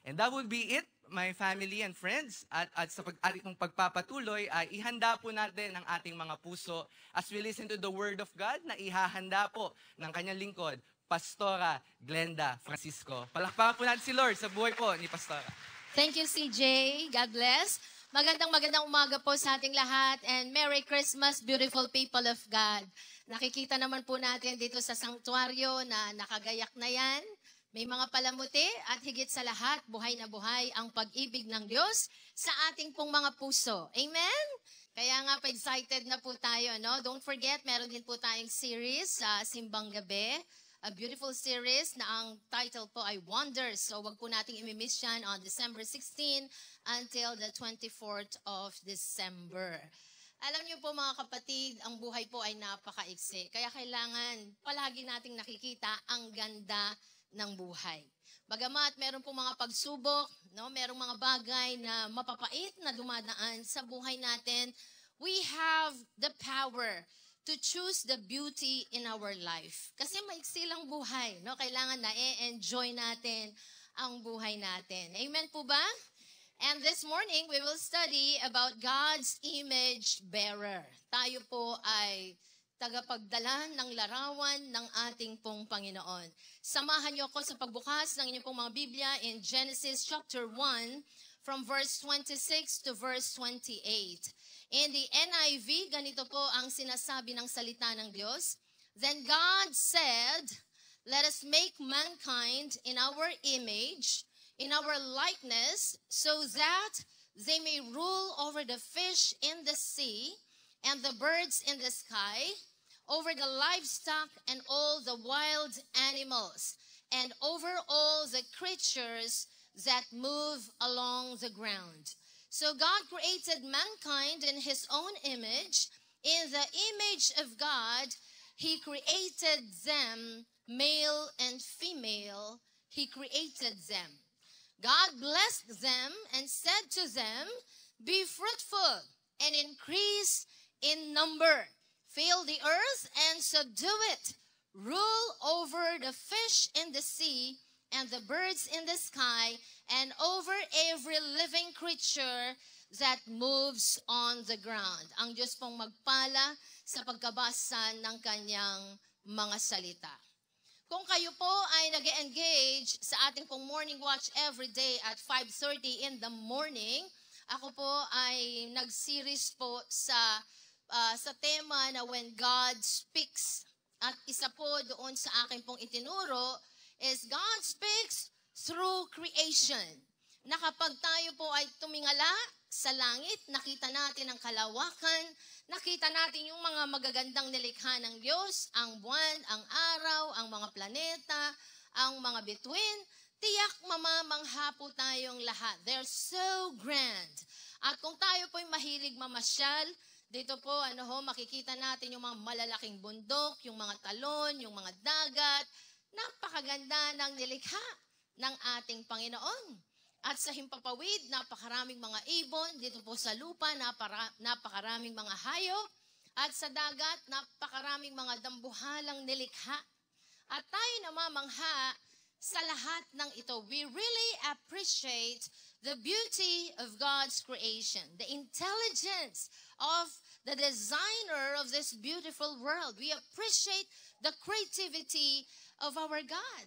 And that would be it, my family and friends. At sa pag-ari kong pagpapatuloy, ay ihanda po natin ang ating mga puso as we listen to the Word of God na ihahanda po ng kanyang lingkod, Pastora Glenda Francisco. Palakpakan po natin si Lord sa buhay po ni Pastora. Thank you, CJ. God bless. Magandang umaga po sa ating lahat and Merry Christmas, beautiful people of God. Nakikita naman po natin dito sa sanktuaryo na nakagayak na yan. May mga palamuti at higit sa lahat, buhay na buhay ang pag-ibig ng Diyos sa ating pong mga puso. Amen? Kaya nga pa-excited na po tayo, no? Don't forget, meron din po tayong series sa Simbang Gabi. A beautiful series na ang title po ay Wonders. So wag po nating imimiss yan on December 16 until the 24th of December. Alam niyo po mga kapatid, ang buhay po ay napakaiksi. Kaya kailangan palagi nating nakikita ang ganda ng buhay. Bagamat meron po mga pagsubok, no, merong mga bagay na mapapait na dumadaan sa buhay natin, we have the power to choose the beauty in our life. Kasi maiksi lang buhay, no? Kailangan na enjoy natin ang buhay natin. Amen po ba? And this morning, we will study about God's image bearer. Tayo po ay tagapagdala ng larawan ng ating pong Panginoon. Samahan niyo ako sa pagbukas ng inyong pong mga Biblia in Genesis chapter 1 from verse 26 to verse 28. In the NIV, ganito po ang sinasabi ng salita ng Diyos. Then God said, "Let us make mankind in our image, in our likeness, so that they may rule over the fish in the sea and the birds in the sky, over the livestock and all the wild animals, and over all the creatures that move along the ground." So God created mankind in His own image. In the image of God, He created them, male and female, He created them. God blessed them and said to them, "Be fruitful and increase in number. Fill the earth and subdue it. Rule over the fish in the sea and the birds in the sky and over every living creature that moves on the ground." Ang Diyos pong magpala sa pagkabasa ng kanyang mga salita. Kung kayo po ay nag-engage sa ating pong morning watch every day at 5:30 in the morning, ako po ay nag-series po sa tema na When God Speaks. At isa po doon sa akin pong itinuro is God speaks through creation. Na kapag tayo po ay tumingala sa langit, nakita natin ang kalawakan, nakita natin yung mga magagandang nilikha ng Diyos, ang buwan, ang araw, ang mga planeta, ang mga bituin, tiyak mamamangha po tayong lahat. They're so grand. At kung tayo po ay mahilig mamasyal, dito po, makikita natin yung mga malalaking bundok, yung mga talon, yung mga dagat. Napakaganda ng nilikha ng ating Panginoon. At sa himpapawid, napakaraming mga ibon. Dito po sa lupa, napakaraming mga hayop. At sa dagat, napakaraming mga dambuhalang nilikha. At tayo namamangha sa lahat ng ito. We really appreciate the beauty of God's creation, the intelligence of the designer of this beautiful world. We appreciate the creativity of our God.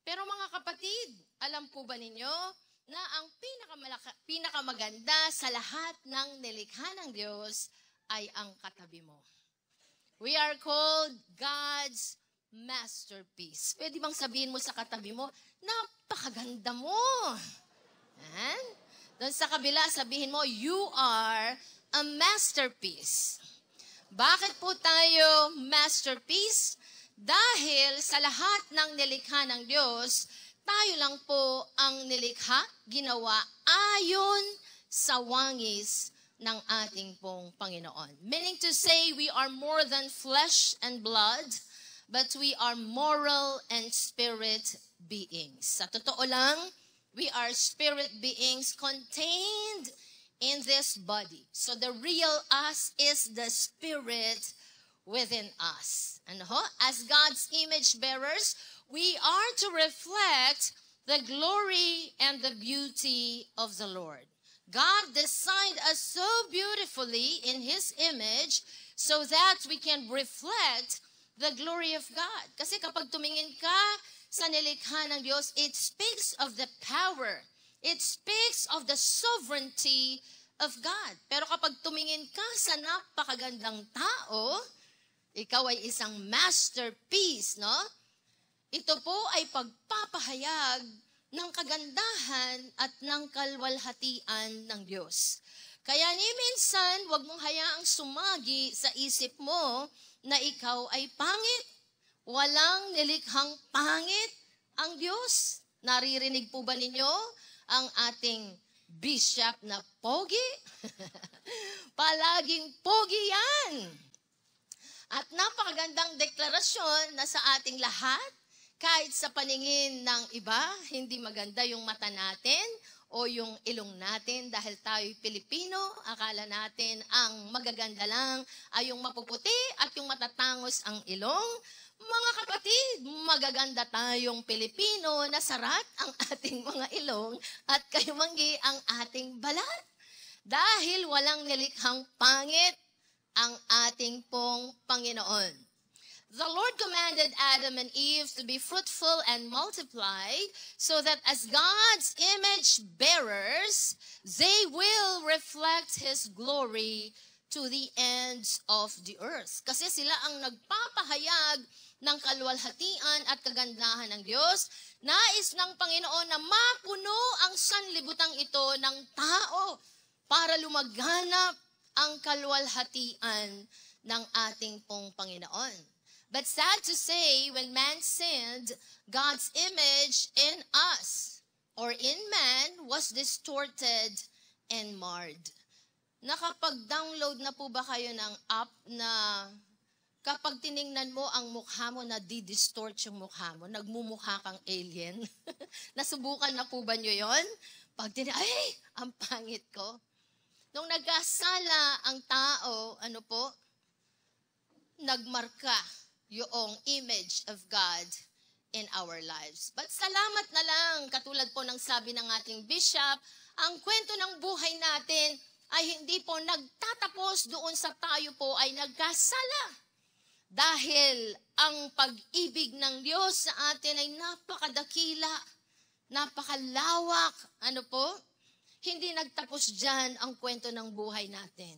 Pero mga kapatid, alam po ba ninyo na ang pinakamaganda sa lahat ng nilikha ng Diyos ay ang katabi mo? We are called God's masterpiece. Pwede bang sabihin mo sa katabi mo, napakaganda mo? Doon sa kabila, sabihin mo, you are a masterpiece. Bakit po tayo masterpiece? Dahil sa lahat ng nilikha ng Diyos, tayo lang po ang nilikha, ginawa ayon sa wangis ng ating pong Panginoon. Meaning to say, we are more than flesh and blood, but we are moral and spirit beings. Sa totoo lang, we are spirit beings contained in this body. So the real us is the spirit within us. And as God's image bearers, we are to reflect the glory and the beauty of the Lord. God designed us so beautifully in His image so that we can reflect the glory of God. Kasi kapag tumingin ka sa nilikha ng Diyos, it speaks of the power. It speaks of the sovereignty of God. Pero kapag tumingin ka sa napakagandang tao, ikaw ay isang masterpiece, no? Ito po ay pagpapahayag ng kagandahan at ng kalwalhatian ng Diyos. Kaya ni minsan, huwag mong hayaang sumagi sa isip mo na ikaw ay pangit. Walang nilikhang pangit ang Diyos. Naririnig po ba ninyo ang ating bishop na pogi? Palaging pogi yan. At napakagandang deklarasyon na sa ating lahat, kahit sa paningin ng iba, hindi maganda yung mata natin o yung ilong natin dahil tayo'y Pilipino, akala natin ang magaganda lang ay yung mapuputi at yung matatangos ang ilong. Mga kapatid, magaganda tayong Pilipino na sarat ang ating mga ilong at kayumanggi ang ating balat. Dahil walang nilikhang pangit ang ating pong Panginoon. The Lord commanded Adam and Eve to be fruitful and multiply so that as God's image bearers, they will reflect His glory to the ends of the earth. Kasi sila ang nagpapahayag ng kalwalhatian at kagandahan ng Diyos. Nais ng Panginoon na mapuno ang sanlibutan ito ng tao para lumaganap ang kalwalhatian ng ating pong Panginoon. But sad to say, when man sinned, God's image in us or in man was distorted and marred. Nakapag-download na po ba kayo ng app na kapag tiningnan mo ang mukha mo na di-distort yung mukha mo, nagmumukha kang alien? Nasubukan na po ba nyo yun? Pag ay, ang pangit ko. Nung nagkasala ang tao, nagmarka yung image of God in our lives. But salamat na lang, katulad po ng sabi ng ating bishop, ang kwento ng buhay natin ay hindi po nagtatapos doon sa tayo po ay nagkasala. Dahil ang pag-ibig ng Diyos sa atin ay napakadakila, napakalawak, hindi nagtapos dyan ang kwento ng buhay natin.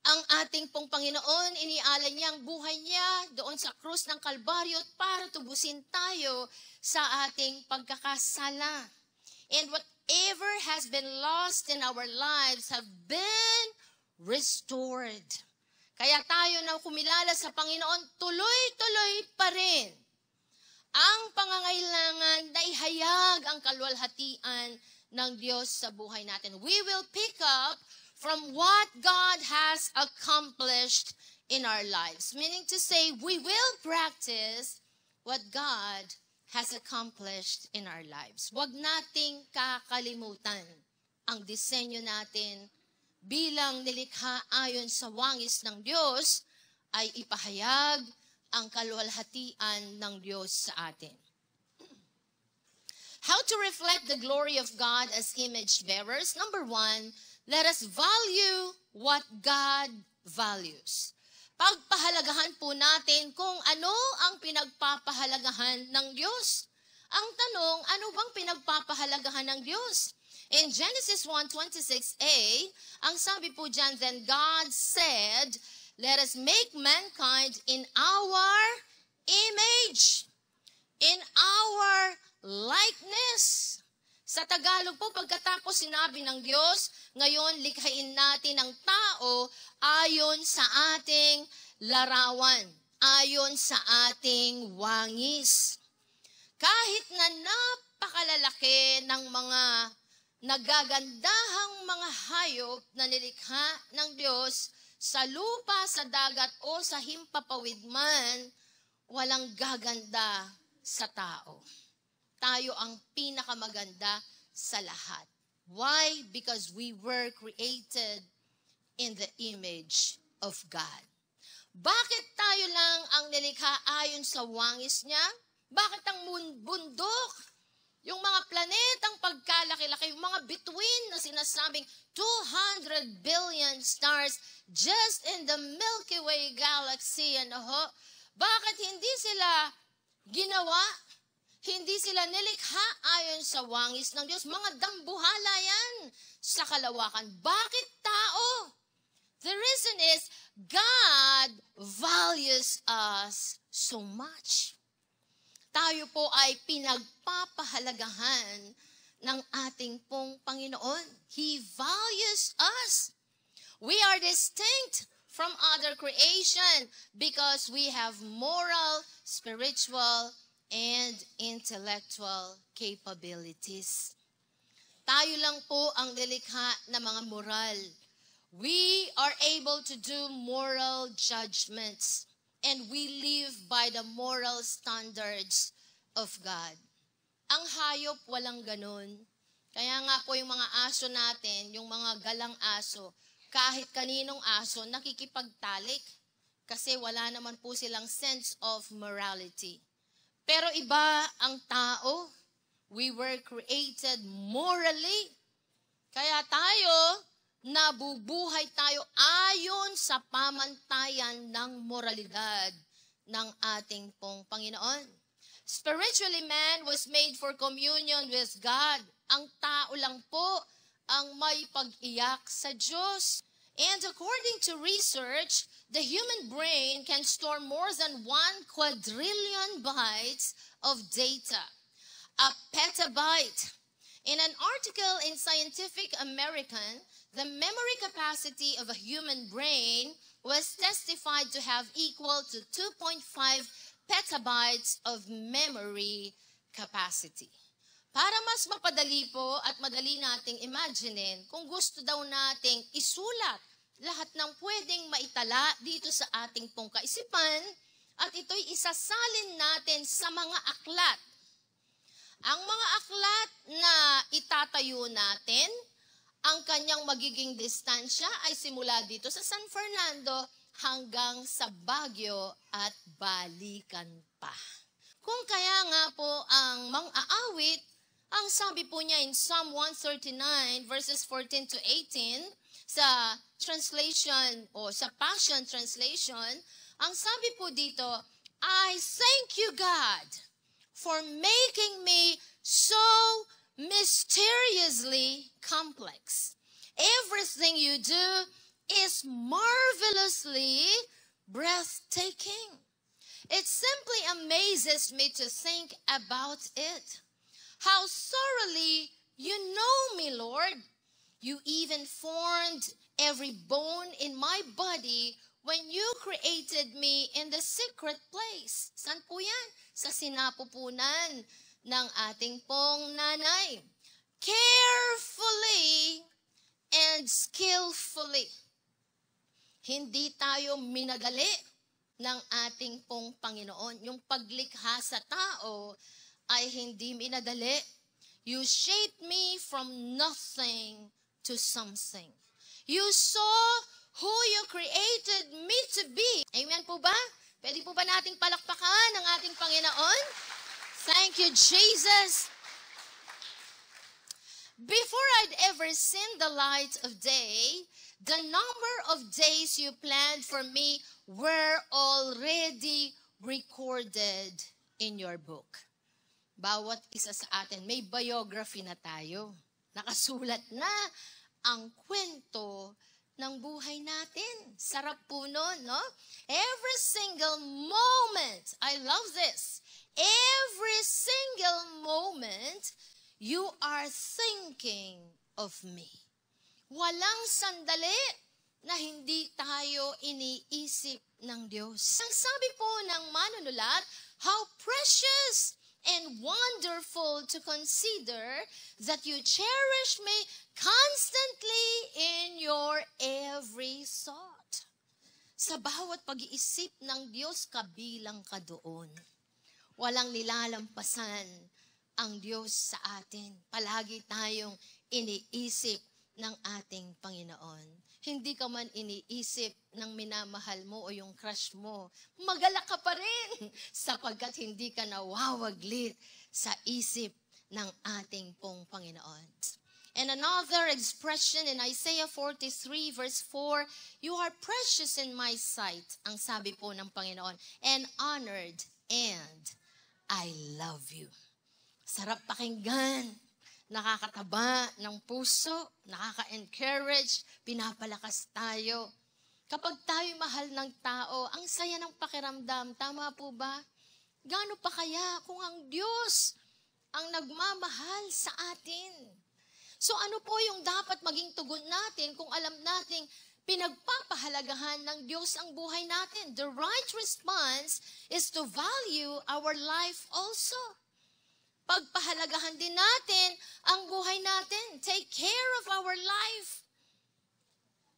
Ang ating pong Panginoon, inialay niya ang buhay niya doon sa krus ng Kalbaryo para tubusin tayo sa ating pagkakasala. And whatever has been lost in our lives have been restored. Kaya tayo na kumilala sa Panginoon, tuloy-tuloy pa rin ang pangangailangan na ihayag ang kalwalhatian ng Diyos sa buhay natin. We will pick up from what God has accomplished in our lives. Meaning to say, we will practice what God has accomplished in our lives. Huwag nating kakalimutan ang disenyo natin bilang nilikha ayon sa wangis ng Diyos ay ipahayag ang kalwalhatian ng Diyos sa atin. How to reflect the glory of God as image bearers? Number 1, let us value what God values. Pagpahalagahan po natin kung ano ang pinagpapahalagahan ng Diyos. Ang tanong, ano bang pinagpapahalagahan ng Diyos? In Genesis 1:26a, ang sabi po dyan, then God said, let us make mankind in our image, in our likeness. Sa Tagalog po, pagkatapos sinabi ng Diyos, ngayon likhain natin ang tao ayon sa ating larawan, ayon sa ating wangis. Kahit na napakalalaki ng mga nagagandahang mga hayop na nilikha ng Diyos sa lupa, sa dagat o sa himpapawid man, walang gaganda sa tao. Tayo ang pinakamaganda sa lahat. Why? Because we were created in the image of God. Bakit tayo lang ang nilikha ayon sa wangis niya? Bakit ang bundok, yung mga planetang pagkalaki-laki, yung mga between na sinasabing 200 billion stars just in the Milky Way galaxy. Bakit hindi sila ginawa? Hindi sila nilikha ayon sa wangis ng Diyos. Mga dambuhala yan sa kalawakan. Bakit tao? The reason is, God values us so much. Tayo po ay pinagpapahalagahan ng ating pong Panginoon. He values us. We are distinct from other creation because we have moral, spiritual, and intellectual capabilities. Tayo lang po ang nilikha na mga moral. We are able to do moral judgments and we live by the moral standards of God. Ang hayop walang ganun. Kaya nga po yung mga aso natin, yung mga galang aso, kahit kaninong aso, nakikipagtalik kasi wala naman po silang sense of morality. Pero iba ang tao. We were created morally. Kaya tayo, nabubuhay tayo ayon sa pamantayan ng moralidad ng ating pong Panginoon. Spiritually, man was made for communion with God. Ang tao lang po ang may pag-iyak sa Diyos. And according to research, the human brain can store more than 1 quadrillion bytes of data. A petabyte. In an article in Scientific American, the memory capacity of a human brain was testified to have equal to 2.5 petabytes of memory capacity. Para mas mapadali po at madali nating imaginein, kung gusto daw nating isulat lahat ng pwedeng maitala dito sa ating pong kaisipan, at ito'y isasalin natin sa mga aklat. Ang mga aklat na itatayo natin, ang kanyang magiging distansya ay simula dito sa San Fernando hanggang sa Baguio at balikan pa. Kung kaya nga po ang mang-aawit, ang sabi po niya in Psalm 139 verses 14 to 18 sa translation o sa Passion Translation, ang sabi po dito, I thank you God for making me so mysteriously complex. Everything you do is marvelously breathtaking. It simply amazes me to think about it. How thoroughly you know me, Lord. You even formed every bone in my body when you created me in the secret place. Saan po yan? Sa sinapupunan ng ating pong nanay. Carefully and skillfully. Hindi tayo minadali ng ating pong Panginoon. Yung paglikha sa tao ay hindi minadali. You shaped me from nothing to something. You saw who you created me to be. Amen po ba? Pwede po ba nating palakpakan ang ating Panginoon? Thank you, Jesus. Before I'd ever seen the light of day, the number of days you planned for me were already recorded in your book. Bawat isa sa atin, may biography na tayo. Nakasulat na ang kwento ng buhay natin. Sarap po nun, no? Every single moment, I love this, every single moment, you are thinking of me. Walang sandali na hindi tayo iniisip ng Diyos. Ang sabi po ng manunulat, how precious and wonderful to consider that you cherish me constantly in your every thought. Sa bawat pag-iisip ng Diyos, kabilang ka doon. Walang nilalampasan ang Diyos sa atin. Palagi tayong iniisip ng ating Panginoon. Hindi ka man iniisip ng minamahal mo o yung crush mo, magalak ka pa rin sapagkat hindi ka nawawaglit sa isip ng ating pong Panginoon. And another expression in Isaiah 43 verse 4, you are precious in my sight, ang sabi po ng Panginoon, and honored, and I love you. Sarap pakinggan, nakakataba ng puso, nakaka-encourage, pinapalakas tayo. Kapag tayo mahal ng tao, ang saya ng pakiramdam, tama po ba? Gaano pa kaya kung ang Diyos ang nagmamahal sa atin? So ano po yung dapat maging tugon natin kung alam nating pinagpapahalagahan ng Diyos ang buhay natin? The right response is to value our life also. Pagpahalagahan din natin ang buhay natin. Take care of our life.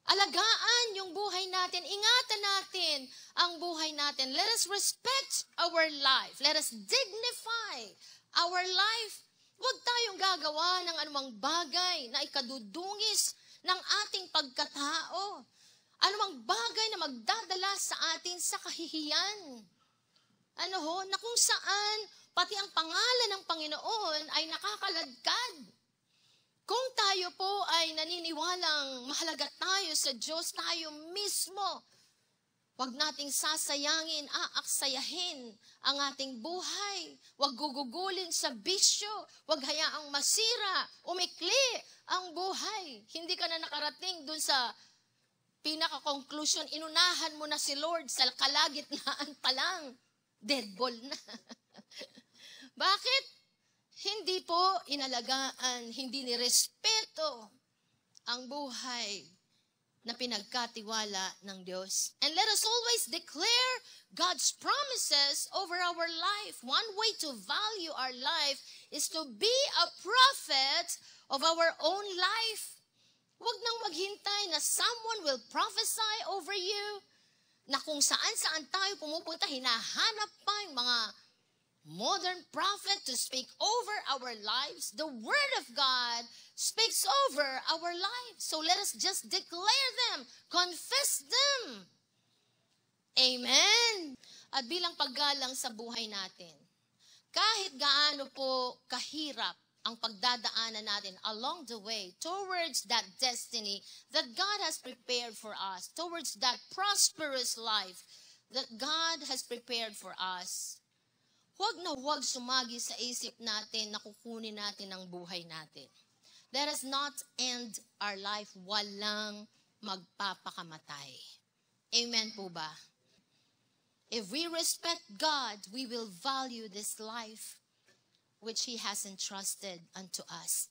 Alagaan yung buhay natin. Ingatan natin ang buhay natin. Let us respect our life. Let us dignify our life. Huwag tayong gagawa ng anumang bagay na ikadudungis ng ating pagkatao. Anumang bagay na magdadala sa atin sa kahihiyan. Na kung saan pati ang pangalan ng Panginoon ay nakakaladkad. Kung tayo po ay naniniwalang mahalaga tayo sa Diyos, tayo mismo, huwag nating sasayangin, aaksayahin ang ating buhay. Huwag gugugulin sa bisyo. Huwag hayaang masira, umikli ang buhay. Hindi ka na nakarating dun sa pinaka-conclusion. Inunahan mo na si Lord sa kalagitnaan pa lang. Dead ball na. Bakit? Hindi po inalagaan, hindi nirespeto ang buhay na pinagkatiwala ng Diyos. And let us always declare God's promises over our life. One way to value our life is to be a prophet of our own life. Huwag nang maghintay na someone will prophesy over you, na kung saan-saan tayo pumupunta, hinahanap pa yung mga modern prophet to speak over our lives. The Word of God speaks over our lives. So let us just declare them, confess them. Amen. At bilang paggalang sa buhay natin, kahit gaano po kahirap ang pagdadaanan natin along the way towards that destiny that God has prepared for us, towards that prosperous life that God has prepared for us, huwag na huwag sumagi sa isip natin na kukunin natin ang buhay natin. Let us not end our life walang magpapakamatay. Amen po ba? If we respect God, we will value this life which He has entrusted unto us.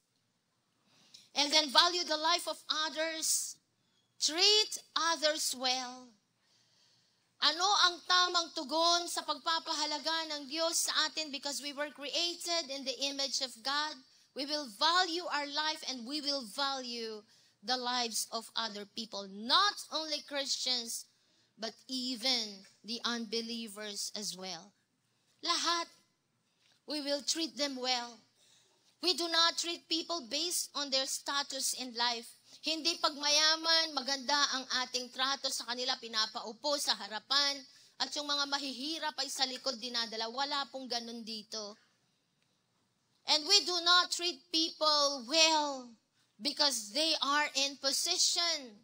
And then value the life of others. Treat others well. Ano ang tamang tugon sa pagpapahalaga ng Diyos sa atin because we were created in the image of God? We will value our life and we will value the lives of other people. Not only Christians, but even the unbelievers as well. Lahat, we will treat them well. We do not treat people based on their status in life. Hindi pag mayaman, maganda ang ating trato sa kanila, pinapaupo sa harapan, at yung mga mahihirap ay sa likod dinadala. Wala pong ganun dito. And we do not treat people well because they are in position.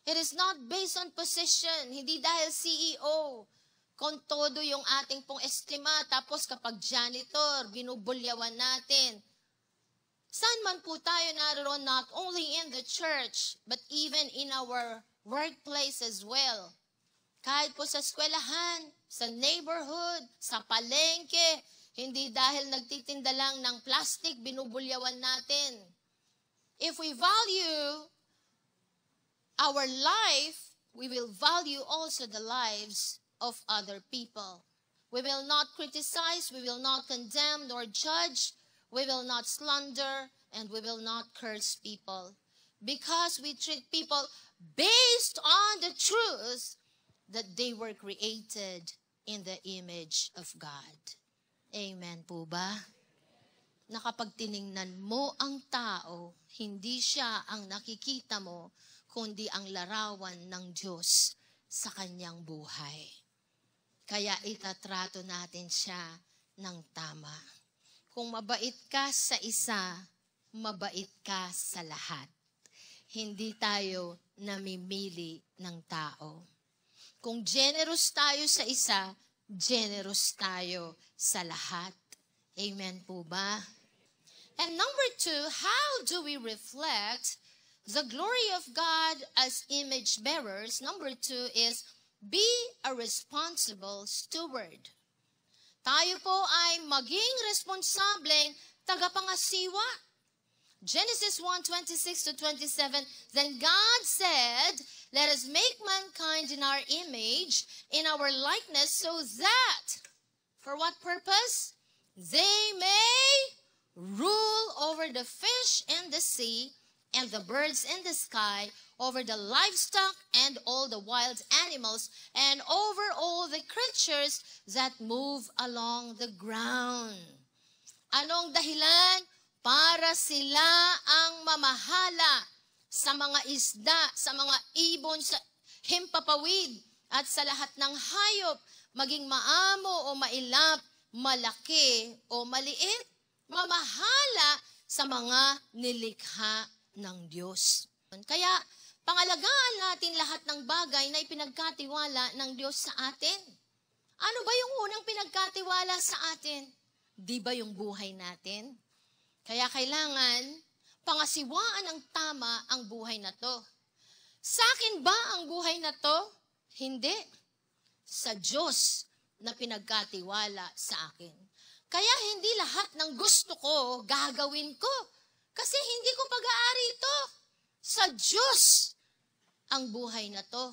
It is not based on position. Hindi dahil CEO. Kung todo yung ating pong estima, tapos kapag janitor, binubulyawan natin. Saan man po tayo naroon, not only in the church, but even in our workplace as well. Kahit po sa eskwelahan, sa neighborhood, sa palengke, hindi dahil nagtitinda lang ng plastic, binubulyawan natin. If we value our life, we will value also the lives of other people. We will not criticize, we will not condemn nor judge, we will not slander, and we will not curse people. Because we treat people based on the truth that they were created in the image of God. Amen po ba? Na kapag tiningnan mo ang tao, hindi siya ang nakikita mo, kundi ang larawan ng Diyos sa kanyang buhay. Kaya itatrato natin siya ng tama. Kung mabait ka sa isa, mabait ka sa lahat. Hindi tayo namimili ng tao. Kung generous tayo sa isa, generous tayo sa lahat. Amen po ba? And number 2, how do we reflect the glory of God as image bearers? Number 2 is be a responsible steward. Tayo po ay maging responsableng tagapangasiwa. Genesis 1:26-27, then God said, let us make mankind in our image, in our likeness, so that, for what purpose? They may rule over the fish in the sea, and the birds in the sky, over the livestock and all the wild animals, and over all the creatures that move along the ground. Anong dahilan? Para sila ang mamahala sa mga isda, sa mga ibon, sa himpapawid, at sa lahat ng hayop, maging maamo o mailap, malaki o maliit, mamahala sa mga nilikha ng Diyos. Kaya, pangalagaan natin lahat ng bagay na ipinagkatiwala ng Diyos sa atin. Ano ba yung unang pinagkatiwala sa atin? Di ba yung buhay natin? Kaya kailangan pangasiwaan ng tama ang buhay na to. Sa akin ba ang buhay na to? Hindi. Sa Diyos na pinagkatiwala sa akin. Kaya hindi lahat ng gusto ko gagawin ko. Kasi hindi ko pag-aari ito. Sa Diyos ang buhay na to.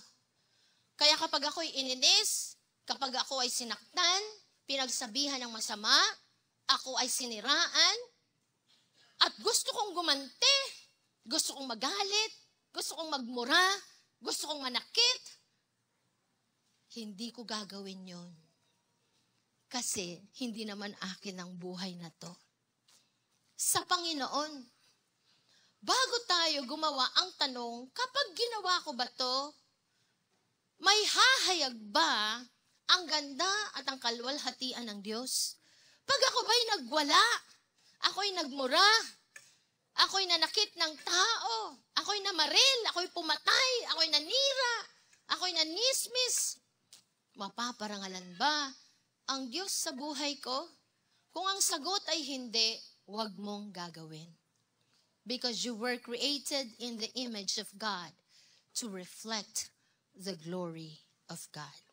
Kaya kapag ako'y ininis, kapag ako ay sinaktan, pinagsabihan ng masama, ako ay siniraan, at gusto kong gumante, gusto kong magalit, gusto kong magmura, gusto kong manakit, hindi ko gagawin yon. Kasi hindi naman akin ang buhay na to. Sa Panginoon, bago tayo gumawa ang tanong, kapag ginawa ko ba to, may hahayag ba ang ganda at ang kalwalhatian ng Diyos? Pag ako ba'y nagwala, ako'y nagmura, ako'y nanakit ng tao, ako'y namaril, ako'y pumatay, ako'y nanira, ako'y nanismis, mapaparangalan ba ang Diyos sa buhay ko? Kung ang sagot ay hindi, huwag mong gagawin. Because you were created in the image of God to reflect the glory of God.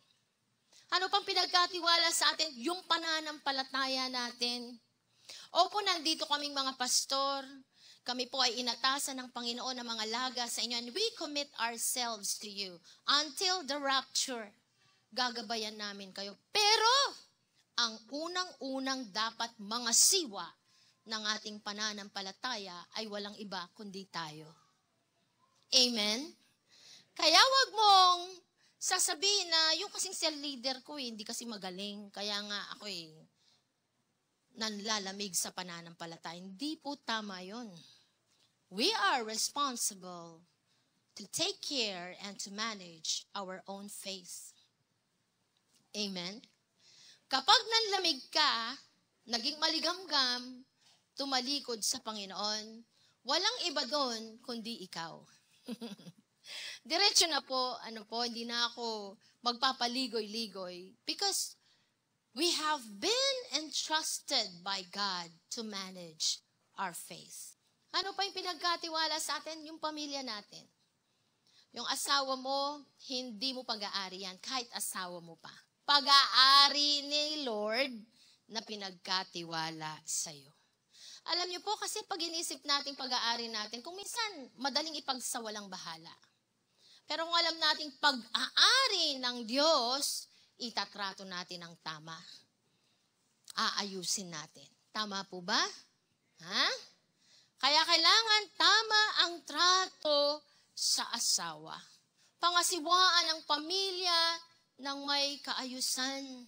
Ano pang pinagkatiwala sa atin? Yung pananampalataya natin. Opo, nandito kaming mga pastor. Kami po ay inatasan ng Panginoon ng mga laga sa inyo. And we commit ourselves to you until the rapture. Gagabayan namin kayo. Pero, ang unang-unang dapat mga siwa ng ating pananampalataya ay walang iba kundi tayo. Amen? Kaya wag mong sasabihin na yung kasing cell leader ko hindi kasi magaling. Kaya nga ako nanlalamig sa pananampalataya. Hindi po tama yun. We are responsible to take care and to manage our own faith. Amen? Kapag nanlamig ka, naging maligamgam, tumalikod sa Panginoon, walang iba doon kundi ikaw. Diretso na po, hindi na ako magpapaligoy-ligoy because we have been entrusted by God to manage our faith. Ano pa yung pinagkatiwala sa atin? Yung pamilya natin. Yung asawa mo, hindi mo pag-aari yan, kahit asawa mo pa. Pag-aari ni Lord na pinagkatiwala sa'yo. Alam niyo po, kasi pag inisip natin pag-aari natin, kung minsan madaling ipagsawalang bahala. Pero kung alam nating pag-aari ng Diyos, itatrato natin ang tama. Aayusin natin. Tama po ba? Ha? Kaya kailangan tama ang trato sa asawa. Pangasiwaan ang pamilya ng may kaayusan.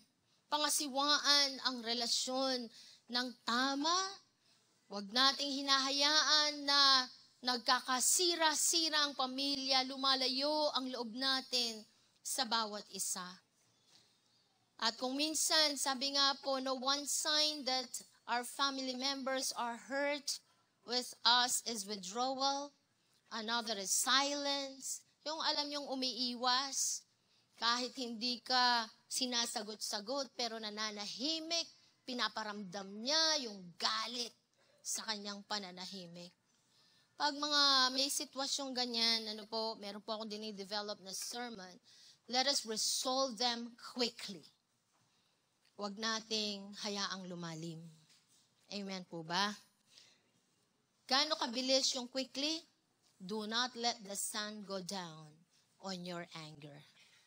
Pangasiwaan ang relasyon ng tama. Huwag nating hinahayaan na nagkakasira-sira ang pamilya, lumalayo ang loob natin sa bawat isa. At kung minsan, sabi nga po, no one sign that our family members are hurt with us is withdrawal. Another is silence. Yung alam yung umiiwas. Kahit hindi ka sinasagot-sagot, pero nananahimik, pinaparamdam niya yung galit sa kanyang pananahimik. Pag mga may sitwasyong ganyan, meron po akong dinidevelop na sermon, let us resolve them quickly. Huwag nating hayaang lumalim. Amen po ba? Gaano kabilis yung quickly? Do not let the sun go down on your anger.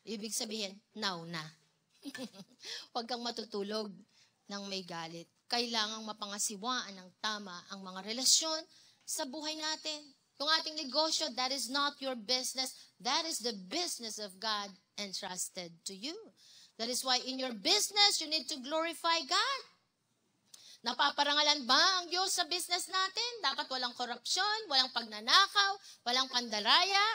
Ibig sabihin, now na. Huwag kang matutulog ng may galit. Kailangang mapangasiwaan ng tama ang mga relasyon sa buhay natin. Kung ating negosyo, that is not your business. That is the business of God entrusted to you. That is why in your business, you need to glorify God. Napaparangalan ba ang Diyos sa business natin? Dapat walang korupsyon, walang pagnanakaw, walang pandaraya,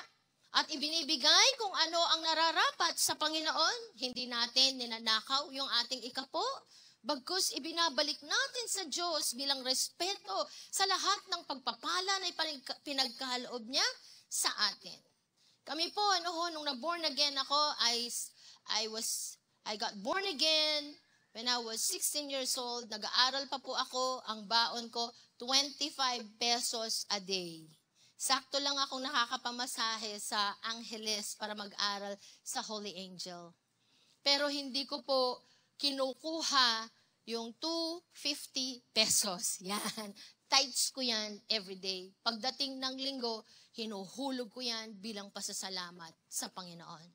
at ibinibigay kung ano ang nararapat sa Panginoon. Hindi natin ninanakaw yung ating ikapo. Bagkus ibinabalik natin sa Diyos bilang respeto sa lahat ng pagpapala na pinagkaloob niya sa atin. Kami po, nung na-born again ako, I got born again. When I was 16 years old, nag-aaral pa po ako, ang baon ko, 25 pesos a day. Sakto lang akong nakakapamasahe sa Angeles para mag-aral sa Holy Angel. Pero hindi ko po kinukuha yung 250 pesos. Yan. Tithes ko yan everyday. Pagdating ng linggo, hinuhulog ko yan bilang pasasalamat sa Panginoon.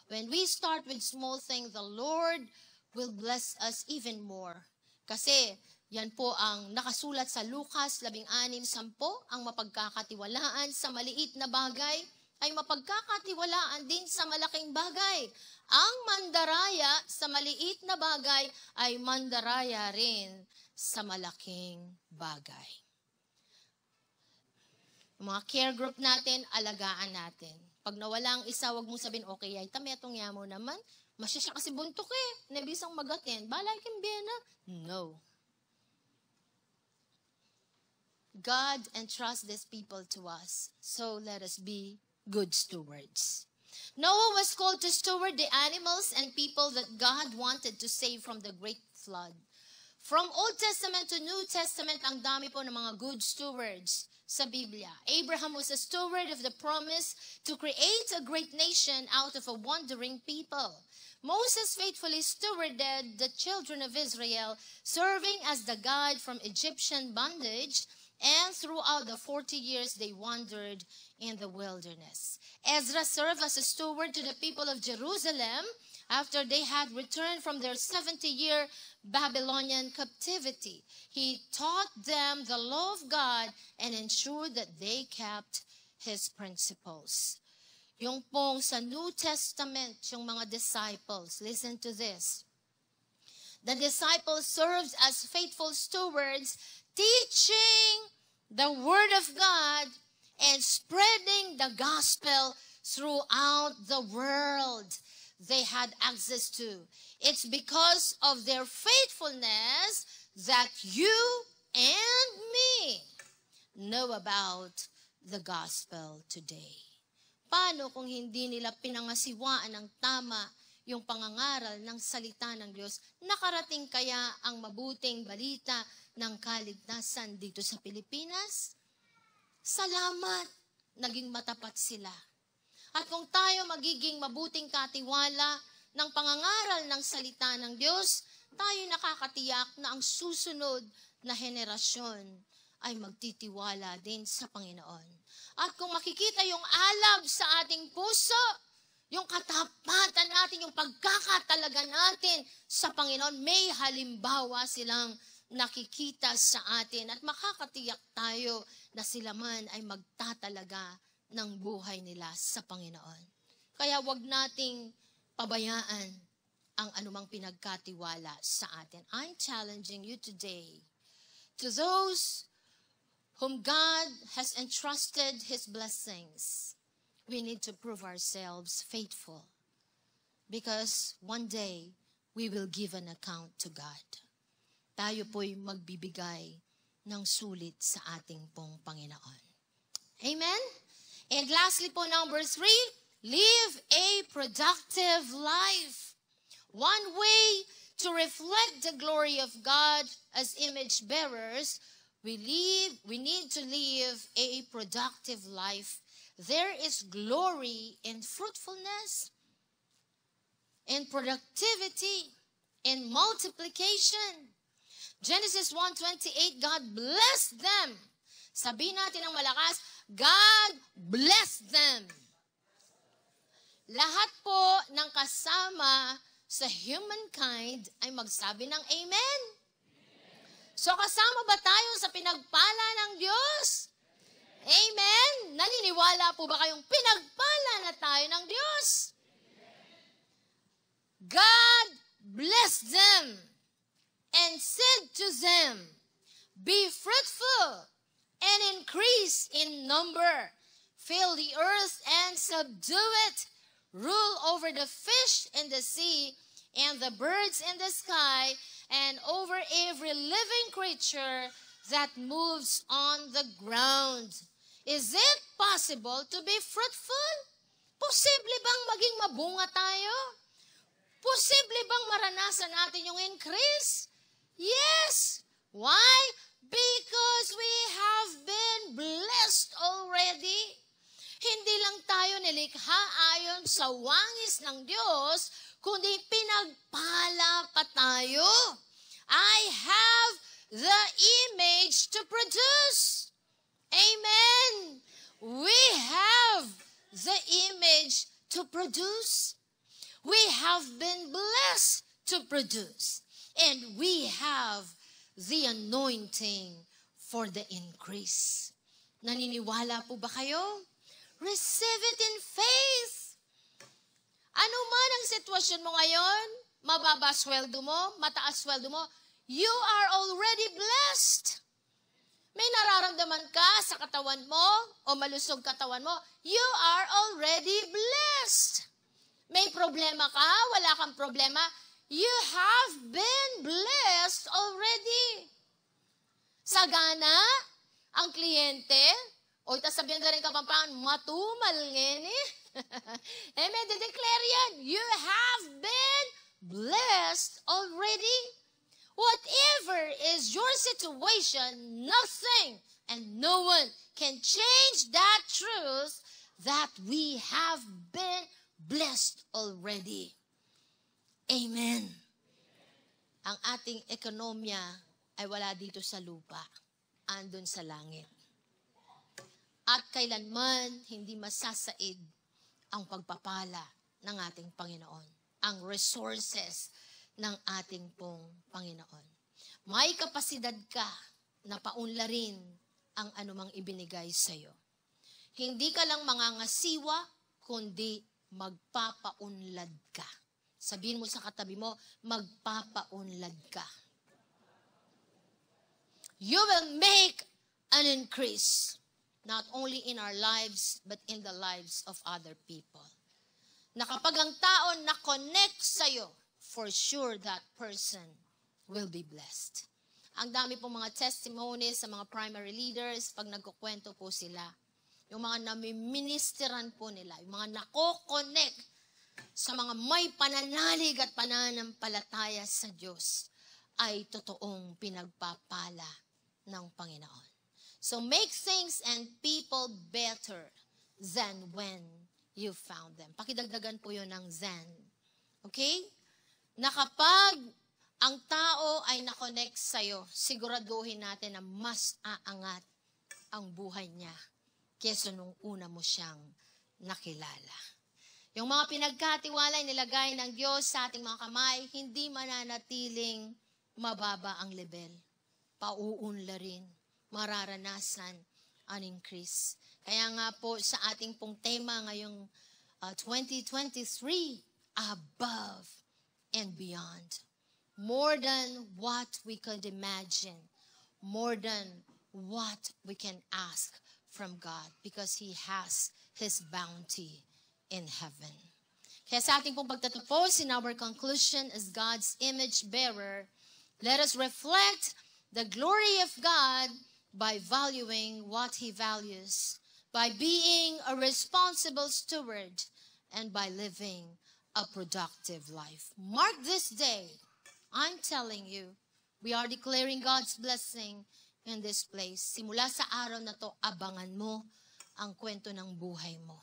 When we start with small things, the Lord will bless us even more. Kasi yan po ang nakasulat sa Lucas 16:10, ang mapagkakatiwalaan sa maliit na bagay ay mapagkakatiwalaan din sa malaking bagay. Ang mandaraya sa maliit na bagay ay mandaraya rin sa malaking bagay. Mga care group natin, alagaan natin. Pag nawala ang isa, wag mong sabihin, okay, ay tametong yamo naman. Masya siya kasi buntok eh. Nebisang magatin. Balay kimbena. No. God entrusts these people to us. So let us be good stewards. Noah was called to steward the animals and people that God wanted to save from the great flood. From Old Testament to New Testament, ang dami po ng mga good stewards sa Biblia. Abraham was a steward of the promise to create a great nation out of a wandering people. Moses faithfully stewarded the children of Israel, serving as the guide from Egyptian bondage, and throughout the 40 years they wandered in the wilderness. Ezra served as a steward to the people of Jerusalem after they had returned from their 70-year Babylonian captivity. He taught them the law of God and ensured that they kept His principles. Yung pong sa New Testament, yung mga disciples, listen to this. The disciples served as faithful stewards, teaching the Word of God and spreading the gospel throughout the world they had access to. It's because of their faithfulness that you and me know about the gospel today. Paano kung hindi nila pinangasiwaan ng tama yung pangangaral ng salita ng Diyos? Nakarating kaya ang mabuting balita ng kaligtasan dito sa Pilipinas? Salamat, naging matapat sila. At kung tayo magiging mabuting katiwala ng pangangaral ng salita ng Diyos, tayo nakakatiyak na ang susunod na henerasyon ay magtitiwala din sa Panginoon. At kung makikita yung alab sa ating puso, yung katapatan natin, yung pagkakatalaga natin sa Panginoon, may halimbawa silang nakikita sa atin at makakatiyak tayo na sila man ay magtatalaga ng buhay nila sa Panginoon. Kaya wag nating pabayaan ang anumang pinagkatiwala sa atin. I'm challenging you today to those whom God has entrusted His blessings. We need to prove ourselves faithful because one day we will give an account to God. tayo po'y magbibigay ng sulit sa ating pong Panginoon. Amen? And lastly po, number 3, live a productive life. One way to reflect the glory of God as image bearers, we need to live a productive life. There is glory in fruitfulness, in productivity, in multiplication. Genesis 1:28, God blessed them. Sabihin natin ng malakas, God blessed them. Lahat po ng kasama sa humankind ay magsabi ng amen. So kasama ba tayo sa pinagpala ng Diyos? Amen? Naniniwala po ba kayong pinagpala na tayo ng Diyos? God blessed them and said to them, be fruitful and increase in number. Fill the earth and subdue it. Rule over the fish in the sea and the birds in the sky and over every living creature that moves on the ground. Is it possible to be fruitful? Posible bang maging mabunga tayo? Posible bang maranasan natin yung increase? Yes. Why? Because we have been blessed already. Hindi lang tayo nilikha ayon sa wangis ng Diyos, kundi pinagpala pa tayo. I have the image to produce. Amen. We have the image to produce. We have been blessed to produce. And we have the anointing for the increase. Naniniwala po ba kayo? Receive it in faith. Ano man ang sitwasyon mo ngayon, mababa sweldo mo, mataas sweldo mo, you are already blessed. May nararamdaman ka sa katawan mo o malusog katawan mo, you are already blessed. May problema ka, wala kang problema, you have been blessed already. Sagana, ang kliyente, o itasabihan ka rin Kapampangan, matumal ngeni. Amen, declare yan. You have been blessed already. Whatever is your situation, nothing and no one can change that truth that we have been blessed already. Amen. Ang ating ekonomiya ay wala dito sa lupa, andun sa langit. At kailanman hindi masasaid ang pagpapala ng ating Panginoon, ang resources ng ating pong Panginoon. May kapasidad ka na paunlarin ang anumang ibinigay sa iyo. Hindi ka lang mangangasiwa, kundi magpapaunlad ka. Sabihin mo sa katabi mo, magpapaunlad ka. You will make an increase. Not only in our lives, but in the lives of other people. Na kapag ang tao na-connect sa'yo, for sure that person will be blessed. Ang dami pong mga testimonies sa mga primary leaders pag nagkukwento po sila. Yung mga namiministeran po nila, yung mga nako-connect sa mga may pananalig at pananampalataya sa Diyos ay totoong pinagpapala ng Panginoon. So make things and people better than when you found them. Pakidagdagan po yun ng than. Okay? Na kapag ang tao ay na-connect sa'yo, siguraduhin natin na mas aangat ang buhay niya kesa nung una mo siyang nakilala. Yung mga pinagkatiwalay nilagay ng Diyos sa ating mga kamay, hindi mananatiling mababa ang level. Pauunlarin. Mararanasan an increase. Kaya nga po sa ating pong tema ngayong 2023, above and beyond. More than what we could imagine. More than what we can ask from God because He has His bounty in heaven. Kaya sa ating pong pagtatapos, in our conclusion as God's image bearer, Let us reflect the glory of God by valuing what He values, by being a responsible steward, and by living a productive life. Mark this day. I'm telling you, we are declaring God's blessing in this place. Simula sa araw na to, abangan mo ang kwento ng buhay mo.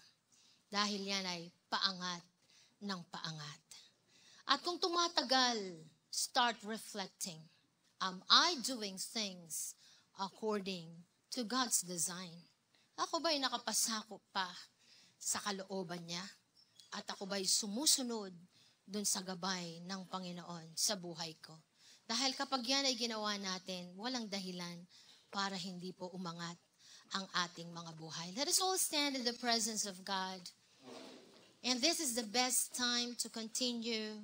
Dahil yan ay paangat ng paangat. At kung tumatagal, start reflecting. Am I doing things according to God's design? Ako ba'y nakapasakop pa sa kalooban niya? At ako ba'y sumusunod dun sa gabay ng Panginoon sa buhay ko? Dahil kapag yan ay ginawa natin, walang dahilan para hindi po umangat ang ating mga buhay. Let us all stand in the presence of God. And this is the best time to continue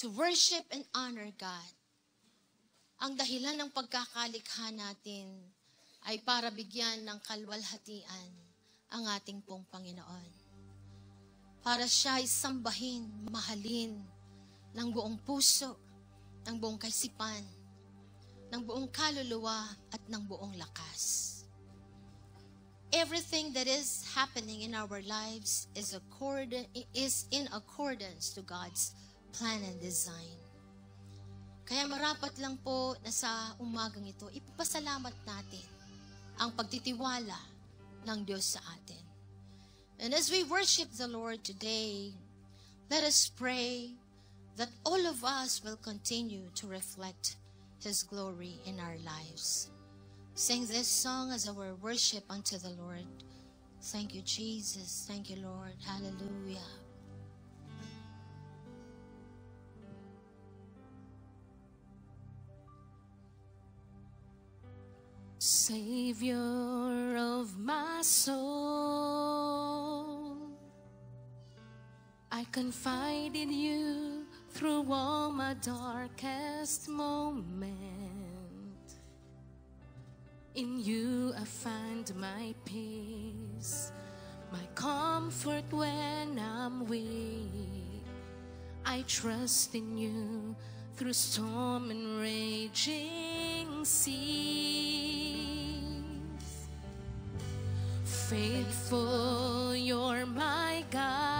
to worship and honor God. Ang dahilan ng pagkakalikha natin ay para bigyan ng kalwalhatian ang ating pong Panginoon. Para siya ay sambahin, mahalin ng buong puso, ng buong kaisipan, ng buong kaluluwa at ng buong lakas. Everything that is happening in our lives is in accordance to God's plan and design. Kaya marapat lang po na sa umagang ito, ipapasalamat natin ang pagtitiwala ng Diyos sa atin. And as we worship the Lord today, let us pray that all of us will continue to reflect His glory in our lives. Sing this song as our worship unto the Lord. Thank you, Jesus. Thank you, Lord. Hallelujah. Savior of my soul, I confide in you through all my darkest moment. In you I find my peace, my comfort when I'm weak. I trust in you through storm and raging seas. Faithful, you're my God.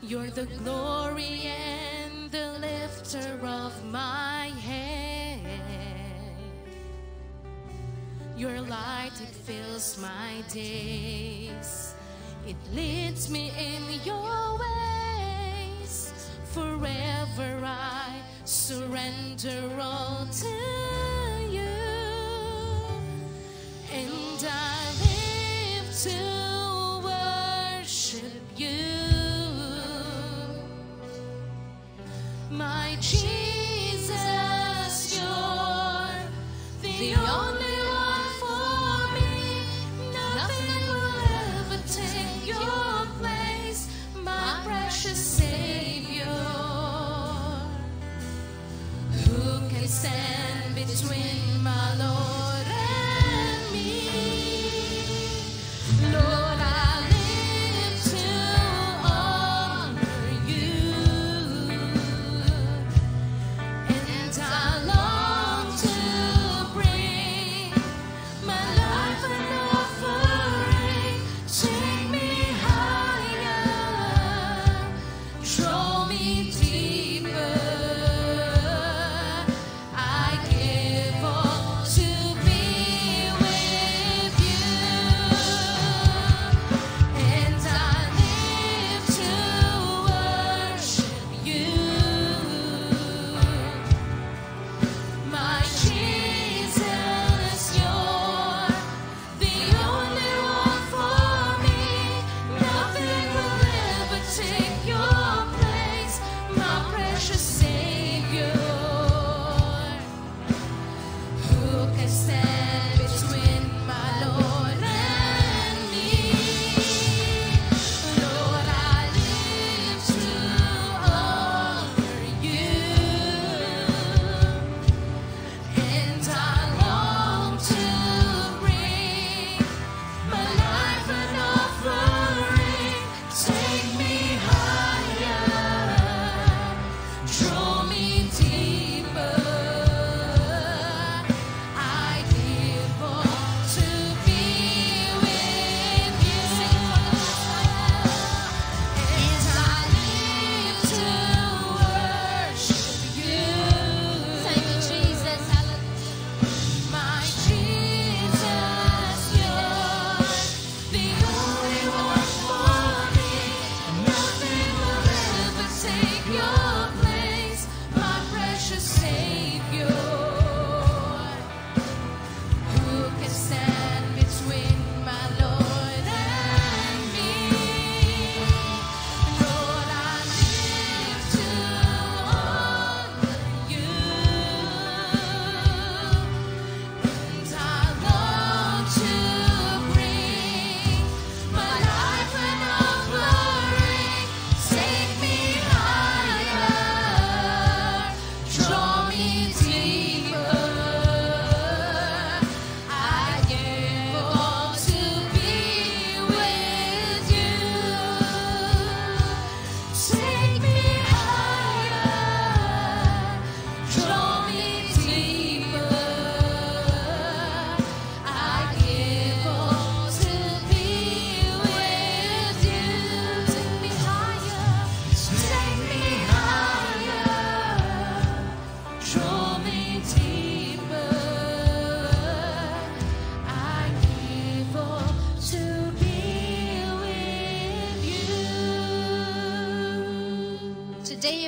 You're the glory and the lifter of my head. Your light, it fills my days. It leads me in your ways. Forever I surrender all to you. And I live to worship you, my Jesus. You're the only one for me. Nothing will ever take your place, my precious Savior. Who can stand between my Lord and me? Lord, I live to honor you.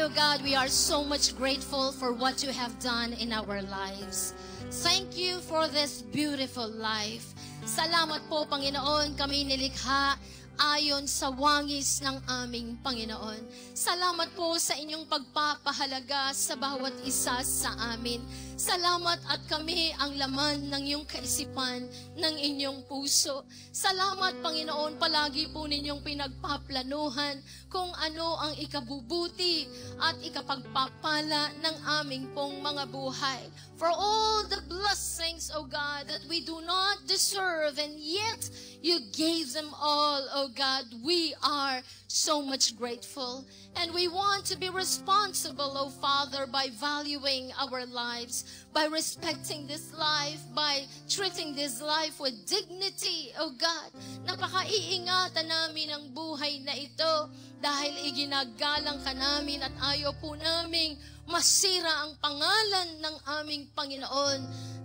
O God, we are so much grateful for what you have done in our lives. Thank you for this beautiful life. Salamat po, Panginoon, kami nilikha ayon sa wangis ng aming Panginoon. Salamat po sa inyong pagpapahalaga sa bawat isa sa amin. Salamat at kami ang laman ng iyong kaisipan, ng inyong puso. Salamat, Panginoon, palagi po ninyong pinagpaplanuhan kung ano ang ikabubuti at ikapagpapala ng aming pong mga buhay. For all the blessings, O God, that we do not deserve, and yet you gave them all, O God. We are so much grateful. And we want to be responsible, O Father, by valuing our lives, by respecting this life, by treating this life with dignity, O God. Napakaiingatan namin ang buhay na ito dahil iginagalang ka namin at ayaw po naming masira ang pangalan ng aming Panginoon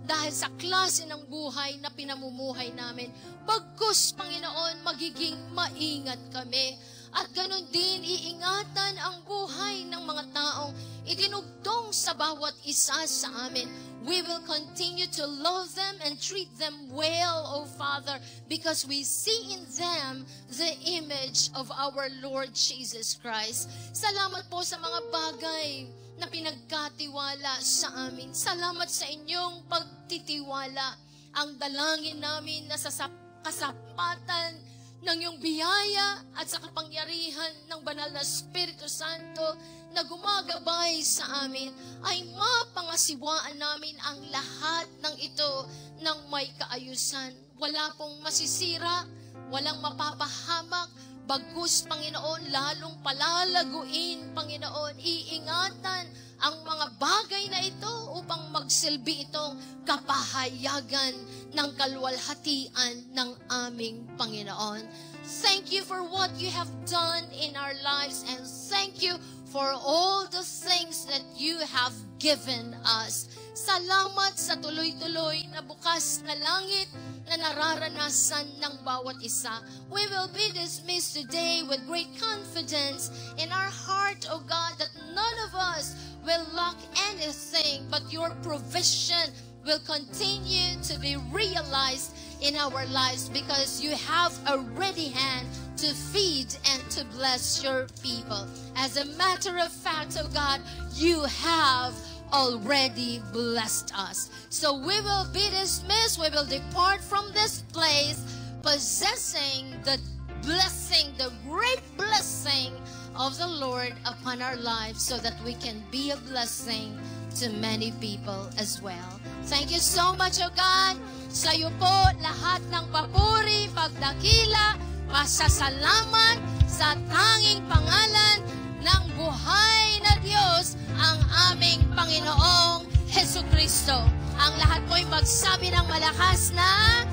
dahil sa klase ng buhay na pinamumuhay namin. Bagkus, Panginoon, magiging maingat kami. At ganun din, iingatan ang buhay ng mga taong itinugtong sa bawat isa sa amin. We will continue to love them and treat them well, O Father, because we see in them the image of our Lord Jesus Christ. Salamat po sa mga bagay na pinagkatiwala sa amin. Salamat sa inyong pagtitiwala. Ang dalangin namin na sa kasapatan ng iyong biyaya at sa kapangyarihan ng banal na Espiritu Santo na gumagabay sa amin, ay mapangasiwaan namin ang lahat ng ito ng may kaayusan. Wala pong masisira, walang mapapahamak, bagkus, Panginoon, lalong palalaguin, Panginoon, iingatan ang mga bagay na ito upang magsilbi itong kapahayagan ng kalwalhatian ng aming Panginoon. Thank you for what you have done in our lives, and thank you for all the things that you have given us. Salamat sa tuloy-tuloy na bukas na langit na nararanasan ng bawat isa. We will be dismissed today with great confidence in our heart, O God, that none of us will lack anything, but your provision will continue to be realized in our lives because you have a ready hand to feed and to bless your people. As a matter of fact, oh God, you have already blessed us. So we will be dismissed. We will depart from this place possessing the blessing, the great blessing of the Lord upon our lives so that we can be a blessing to many people as well. Thank you so much, O God. Sa iyo po lahat ng papuri, pagdakila, pasasalamat sa tanging pangalan ng buhay na Diyos, ang aming Panginoong Jesucristo. Ang lahat po'y magsabi ng malakas na